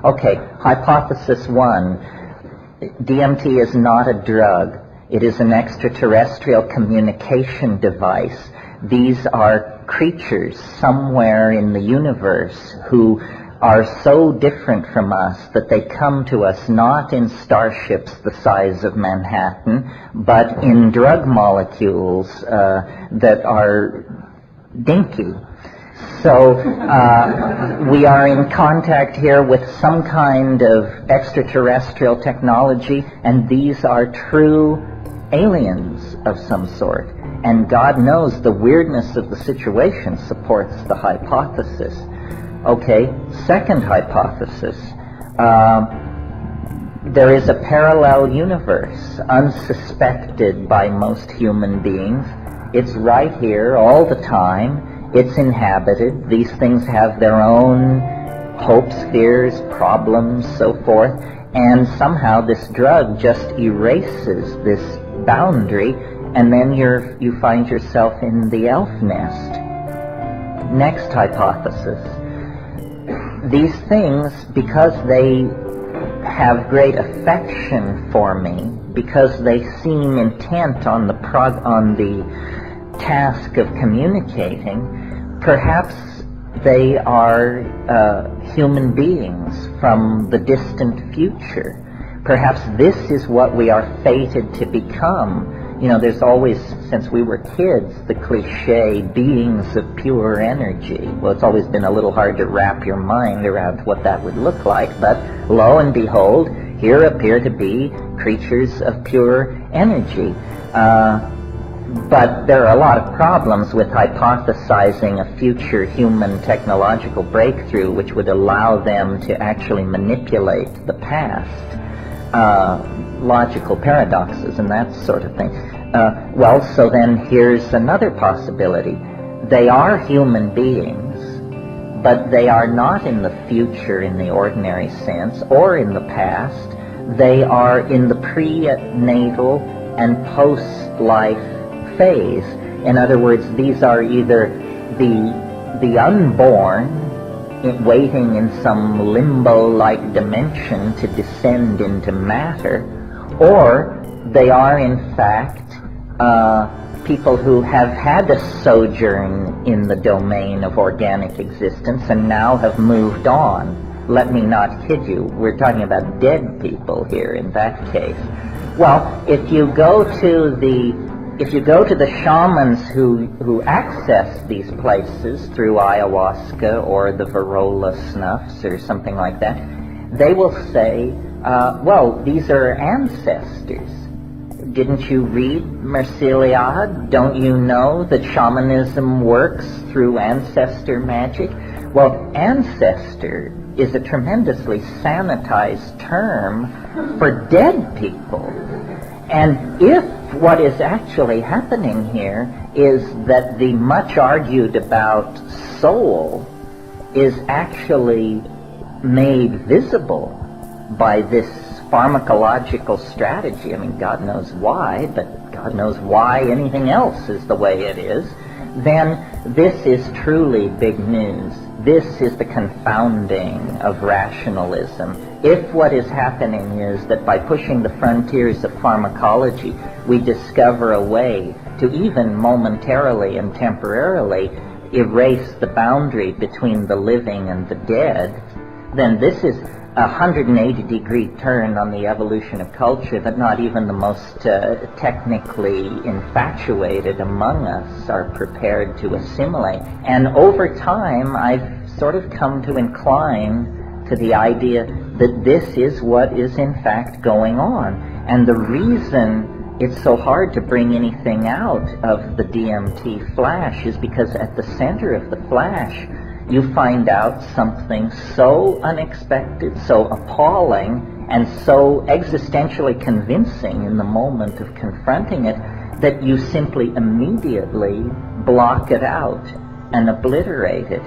Okay, hypothesis one. DMT is not a drug. It is an extraterrestrial communication device. These are creatures somewhere in the universe who are so different from us that they come to us not in starships the size of Manhattan, but in drug molecules that are dinky. So we are in contact here with some kind of extraterrestrial technology, and these are true aliens of some sort. And God knows the weirdness of the situation supports the hypothesis. Okay, second hypothesis. There is a parallel universe, unsuspected by most human beings. It's right here all the time. It's inhabited. These things have their own hopes, fears, problems, so forth. And somehow this drug just erases this boundary, and then you find yourself in the elf nest. Next hypothesis. These things, because they have great affection for me, because they seem intent on the task of communicating, perhaps they are human beings from the distant future. Perhaps this is what we are fated to become. You know, there's always, since we were kids, the cliche, beings of pure energy. Well, it's always been a little hard to wrap your mind around what that would look like, but lo and behold, here appear to be creatures of pure energy. But there are a lot of problems with hypothesizing a future human technological breakthrough which would allow them to actually manipulate the past. Logical paradoxes and that sort of thing. Well, so then here's another possibility. They are human beings, but they are not in the future in the ordinary sense or in the past. They are in the prenatal and post-life phase. In other words, these are either the unborn waiting in some limbo-like dimension to descend into matter, or they are in fact people who have had a sojourn in the domain of organic existence and now have moved on. Let me not kid you, we're talking about dead people here in that case. Well, if you go to the shamans who access these places through ayahuasca or the Varrola snuffs or something like that, they will say, well, these are ancestors. Didn't you read Merciliad? Don't you know that shamanism works through ancestor magic? Well, ancestor is a tremendously sanitized term for dead people. And if what is actually happening here is that the much argued about soul is actually made visible by this pharmacological strategy, I mean, God knows why, but God knows why anything else is the way it is, then this is truly big news. This is the confounding of rationalism. If what is happening is that by pushing the frontiers of pharmacology, we discover a way to even momentarily and temporarily erase the boundary between the living and the dead, then this is a 180-degree turn on the evolution of culture that not even the most technically infatuated among us are prepared to assimilate. And over time, I've sort of come to incline to the idea that this is what is in fact going on. And the reason it's so hard to bring anything out of the DMT flash is because at the center of the flash, you find out something so unexpected, so appalling, and so existentially convincing in the moment of confronting it that you simply immediately block it out and obliterate it.